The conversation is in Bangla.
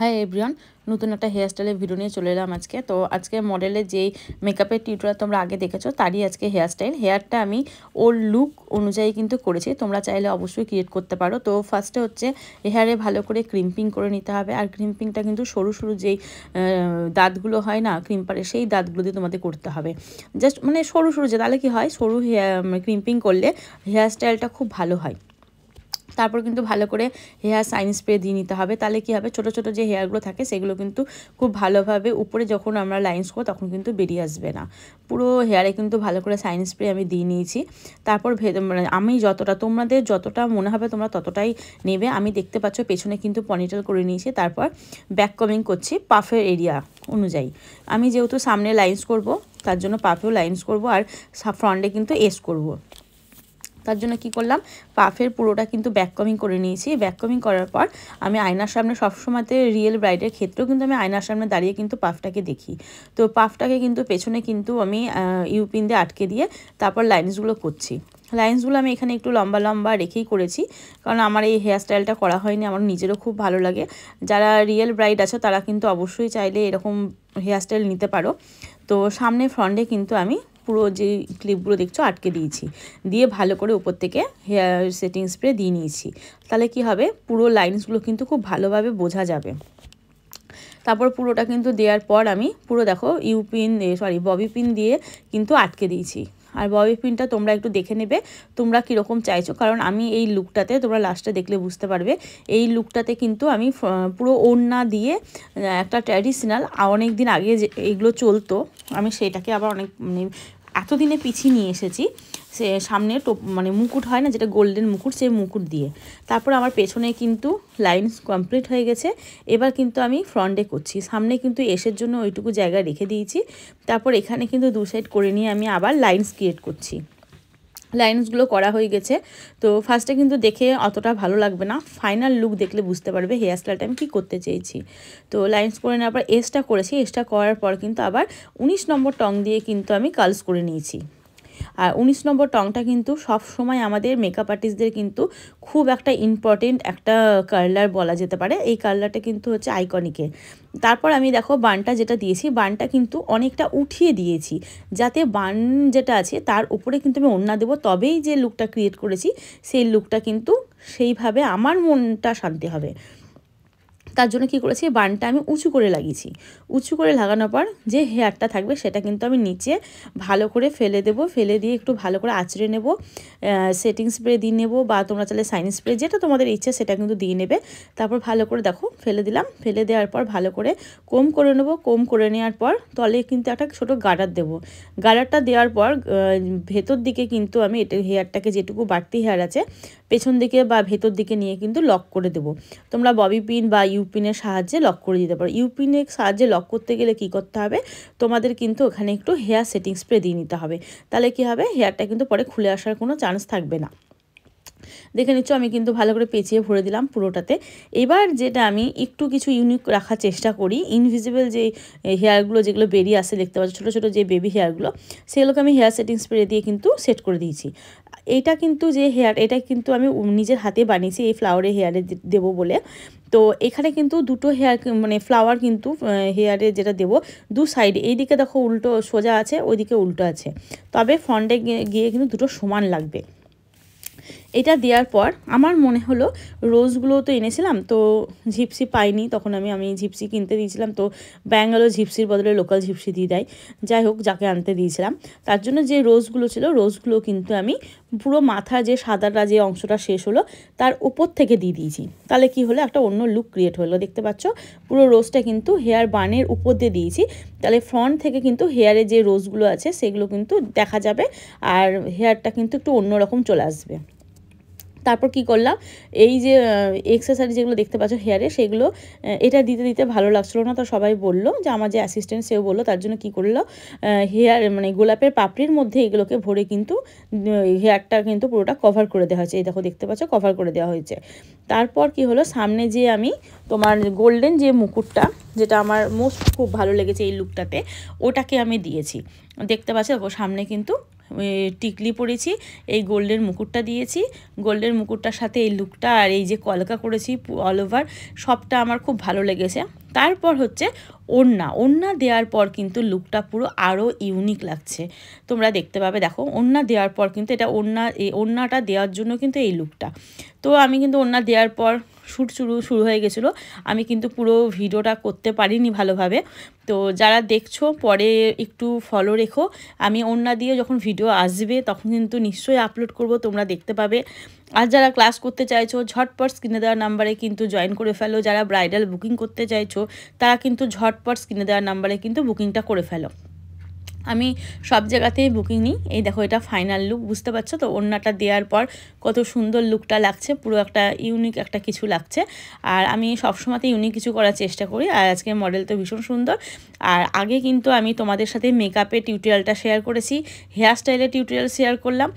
হাই এভরিওয়ান, নতুন একটা হেয়ার স্টাইলের ভিডিও নিয়ে চলে এলাম আজকে। তো আজকে মডেলের যেই মেকআপের টিউটোরিয়াল তোমরা আগে দেখেছো তারই আজকে হেয়ার স্টাইল। হেয়ারটা আমি ওর লুক অনুযায়ী কিন্তু করেছি, তোমরা চাইলে অবশ্যই ক্রিয়েট করতে পারো। তো ফার্স্টে হচ্ছে হেয়ারে ভালো করে ক্রিম্পিং করে নিতে হবে। আর ক্রিম্পিংটা কিন্তু সরু সরু যেই দাঁতগুলো হয় না ক্রিম্পারের, সেই দাঁতগুলো দিয়ে তোমাদের করতে হবে। জাস্ট মানে সরু সরু, যে তাহলে কি হয়, সরু হেয়ার ক্রিম্পিং করলে হেয়ার স্টাইলটা খুব ভালো হয়। তারপর কিন্তু ভালো করে হেয়ার শাইন স্প্রে দিয়ে নিতে হবে। তাহলে কী হবে, ছোটো ছোটো যে হেয়ারগুলো থাকে সেগুলো কিন্তু খুব ভালোভাবে উপরে যখন আমরা লাইন্স করবো তখন কিন্তু বেরিয়ে আসবে না। পুরো হেয়ারে কিন্তু ভালো করে শাইন স্প্রে আমি দিয়ে নিয়েছি। তারপর মানে আমি যতটা, তোমাদের যতটা মনে হবে তোমরা ততটাই নেবে। আমি দেখতে পাচ্ছ পেছনে কিন্তু পনিটেল করে নিয়েছি। তারপর ব্যাক কমিং করছি পাফের এরিয়া অনুযায়ী। আমি যেহেতু সামনে লাইন্স করব তার জন্য পাফেও লাইন্স করব, আর ফ্রন্টে কিন্তু এস করব। তার জন্য কি করলাম, পাফের পুরোটা কিন্তু ব্যাক কমিং করে নিয়েছি। ব্যাক কমিং করার পর আমি আয়নার সামনে, সবসময়তে রিয়েল ব্রাইডের ক্ষেত্রেও কিন্তু আমি আয়নার সামনে দাঁড়িয়ে কিন্তু পাফটাকে দেখি। তো পাফটাকে কিন্তু পেছনে কিন্তু আমি ইউপিন দিয়ে আটকে দিয়ে তারপর লাইন্সগুলো করছি। লাইন্সগুলো আমি এখানে একটু লম্বা লম্বা রেখেই করেছি, কারণ আমার এই হেয়ার স্টাইলটা করা হয়নি, আমার নিজেরও খুব ভালো লাগে। যারা রিয়েল ব্রাইড আছে তারা কিন্তু অবশ্যই চাইলে এরকম হেয়ার স্টাইল নিতে পারো। তো সামনে ফ্রন্টে কিন্তু আমি পুরো যে ক্লিপগুলো দেখছো আটকে দিয়েছি, দিয়ে ভালো করে উপর থেকে হেয়ার সেটিং স্প্রে দিয়ে নিয়েছি। তাহলে কি হবে, পুরো লাইন্সগুলো কিন্তু খুব ভালোভাবে বোঝা যাবে। তারপর পুরোটা কিন্তু দেওয়ার পর আমি পুরো দেখো ববি পিন দিয়ে কিন্তু আটকে দিয়েছি। আর ববি পিনটা তোমরা একটু দেখে নেবে তোমরা কীরকম চাইছো, কারণ আমি এই লুকটাতে, তোমরা লাস্টে দেখলে বুঝতে পারবে, এই লুকটাতে কিন্তু আমি পুরো ওড়না দিয়ে একটা ট্র্যাডিশনাল অনেক দিন আগে যে এইগুলো চলতো, আমি সেটাকে আবার অনেক মানে এতদিনে পিছিয়ে নিয়ে এসেছি। সে সামনে মানে মুকুট হয় না, যেটা গোল্ডেন মুকুট, সেই মুকুট দিয়ে। তারপর আমার পেছনে কিন্তু লাইনস কমপ্লিট হয়ে গেছে। এবার কিন্তু আমি ফ্রন্টে করছি। সামনে কিন্তু এসের জন্য ওইটুকু জায়গা রেখে দিয়েছি। তারপর এখানে কিন্তু দু সাইড করে নিয়ে আমি আবার লাইনস ক্রিয়েট করছি। লাইন্সগুলো করা হয়ে গেছে। তো ফার্স্টে কিন্তু দেখে অতটা ভালো লাগবে না, ফাইনাল লুক দেখলে বুঝতে পারবে হেয়ার স্টাইলটা আমি কী করতে চেয়েছি। তো লাইন্স করে নেওয়ার পর এসটা করেছি। এসটা করার পর কিন্তু আবার 19 নম্বর টং দিয়ে কিন্তু আমি কার্লস করে নিয়েছি। আর 19 নম্বর টংটা কিন্তু সব সময় আমাদের মেকআপ আর্টিস্টদের কিন্তু খুব একটা ইম্পর্টেন্ট একটা কালার বলা যেতে পারে। এই কালারটা কিন্তু হচ্ছে আইকনিকের। তারপর আমি দেখো বানটা যেটা দিয়েছি, বানটা কিন্তু অনেকটা উঠিয়ে দিয়েছি, যাতে বান যেটা আছে তার উপরে কিন্তু আমি ওড়না দেবো, তবেই যে লুকটা ক্রিয়েট করেছি সেই লুকটা কিন্তু সেইভাবে আমার মনটা শান্তি হবে। তার জন্য কী করেছি, বানটা আমি উঁচু করে লাগিয়েছি। উঁচু করে লাগানোর পর যে হেয়ারটা থাকবে সেটা কিন্তু আমি নিচে ভালো করে ফেলে দেবো। ফেলে দিয়ে একটু ভালো করে আঁচড়ে নেব, সেটিং স্প্রে দিয়ে নেবো, বা তোমরা চাইলে শাইন স্প্রে, যেটা তোমাদের ইচ্ছে সেটা কিন্তু দিয়ে নেবে। তারপর ভালো করে দেখো ফেলে দিলাম। ফেলে দেওয়ার পর ভালো করে কোম করে নেবো। কোম করে নেওয়ার পর তলে কিন্তু একটা ছোটো গার্ডার দেবো। গার্ডারটা দেওয়ার পর ভেতর দিকে কিন্তু আমি এটা হেয়ারটাকে, যেটুকু বাড়তি হেয়ার আছে পেছন দিকে বা ভেতর দিকে নিয়ে কিন্তু লক করে দেবো। তোমরা ববি পিন বা ইউপিনের সাহায্যে লক করে দিতে পারো। ইউপিনের সাহায্যে লক করতে গেলে কি করতে হবে, তোমাদের কিন্তু ওখানে একটু হেয়ার সেটিং স্প্রে দিয়ে নিতে হবে। তাহলে কি হবে, হেয়ারটা কিন্তু পরে খুলে আসার কোনো চান্স থাকবে না। দেখে নিচ্ছ আমি কিন্তু ভালো করে পেঁচিয়ে ভরে দিলাম পুরোটাতে। এবার যেটা আমি একটু কিছু ইউনিক রাখার চেষ্টা করি, ইনভিজিবল যে হেয়ারগুলো যেগুলো বেরিয়ে আসে দেখতে পাচ্ছ, ছোটো ছোটো যে বেবি হেয়ারগুলো, সেগুলোকে আমি হেয়ার সেটিং স্প্রে দিয়ে কিন্তু সেট করে দিয়েছি। এইটা কিন্তু যে হেয়ার, এটা কিন্তু আমি নিজের হাতে বানিয়েছি এই ফ্লাওয়ারে হেয়ারে দেবো বলে। তো এখানে কিন্তু দুটো হেয়ার মানে ফ্লাওয়ার কিন্তু হেয়ারে যেটা দেবো দু সাইডে, এইদিকে দেখো উল্টো সোজা আছে, ওইদিকে উল্টো আছে, তবে ফ্রন্টে গিয়ে কিন্তু দুটো সমান লাগবে। এটা দেওয়ার পর আমার মনে হলো রোজগুলো তো এনেছিলাম, তো ঝিপসি পাইনি, তখন আমি ঝিপসি কিনতে দিয়েছিলাম, তো ব্যাঙ্গালোর ঝিপসির বদলে লোকাল ঝিপসি দিয়ে দেয়। যাই হোক, যাকে আনতে দিয়েছিলাম তার জন্য যে রোজগুলো ছিল, রোজগুলো কিন্তু আমি পুরো মাথা যে সাদাটা যে অংশটা শেষ হলো তার উপর থেকে দিয়ে দিয়েছি। তাহলে কি হলো, একটা অন্য লুক ক্রিয়েট হলো। দেখতে পাচ্ছ পুরো রোজটা কিন্তু হেয়ার বানের উপর দিয়ে দিয়েছি, তাহলে ফ্রন্ট থেকে কিন্তু হেয়ারে যে রোজগুলো আছে সেগুলো কিন্তু দেখা যাবে, আর হেয়ারটা কিন্তু একটু অন্যরকম চলে আসবে। তারপর কি করলাম, এই যে এক্সেসরি যেগুলো দেখতে পাচ্ছ হেয়ারে, সেগুলো এটা দিতে দিতে ভালো লাগছিলো না, তো সবাই বললো, যে আমার যে অ্যাসিস্ট্যান্ট সেও বললো, তার জন্য কি করলো, হেয়ার মানে গোলাপের পাপড়ির মধ্যে এগুলোকে ভরে কিন্তু হেয়ারটা কিন্তু পুরোটা কভার করে দেওয়া হয়েছে। এই দেখো দেখতে পাচ্ছ কভার করে দেওয়া হয়েছে। তারপর কি হলো, সামনে যে আমি তোমার গোল্ডেন যে মুকুটটা, যেটা আমার মোস্ট খুব ভালো লেগেছে এই লুকটাতে, ওটাকে আমি দিয়েছি। দেখতে পাচ্ছ দেখো সামনে কিন্তু টিকলি পরেছি, এই গোল্ডের মুকুটটা দিয়েছি, গোল্ডের মুকুটটার সাথে এই লুকটা আর এই যে কলকা করেছি অল ওভার সবটা আমার খুব ভালো লেগেছে। তারপর হচ্ছে ওড়না দেওয়ার পর কিন্তু লুকটা পুরো আরও ইউনিক লাগছে, তোমরা দেখতে পাবে। দেখো ওড়না দেওয়ার পর কিন্তু এটা ওড়নাটা দেওয়ার জন্য কিন্তু এই লুকটা। তো আমি কিন্তু ওড়না দেওয়ার পর শ্যুট শুরু হয়ে গেছিলো, আমি কিন্তু পুরো ভিডিওটা করতে পারিনি ভালোভাবে। তো যারা দেখছো পরে একটু ফলো রেখো, আমি ওড়না দিয়ে যখন ভিডিও আসবে তখন কিন্তু নিশ্চয়ই আপলোড করব, তোমরা দেখতে পাবে। আর যারা ক্লাস করতে চাইছো ঝটপট স্ক্রিনে দেওয়া নাম্বারে কিন্তু জয়েন করে ফেলো, যারা ব্রাইডাল বুকিং করতে চাইছো তারা কিন্তু ঝটপট স্ক্রিনে দেওয়া নাম্বারে কিন্তু বুকিংটা করে ফেলো। আমি সব জায়গাতেই বুকিং নিই। এই দেখো এটা ফাইনাল লুক, বুঝতে পারছো তো ওড়নাটা দেওয়ার পর কত সুন্দর লুকটা লাগছে, পুরো একটা ইউনিক একটা কিছু লাগছে। আর আমি সবসময়তে ইউনিক কিছু করার চেষ্টা করি। আর আজকে মডেল তো ভীষণ সুন্দর। আর আগে কিন্তু আমি তোমাদের সাথে মেকআপের টিউটোরিয়ালটা শেয়ার করেছি, হেয়ার স্টাইলের টিউটোরিয়াল শেয়ার করলাম,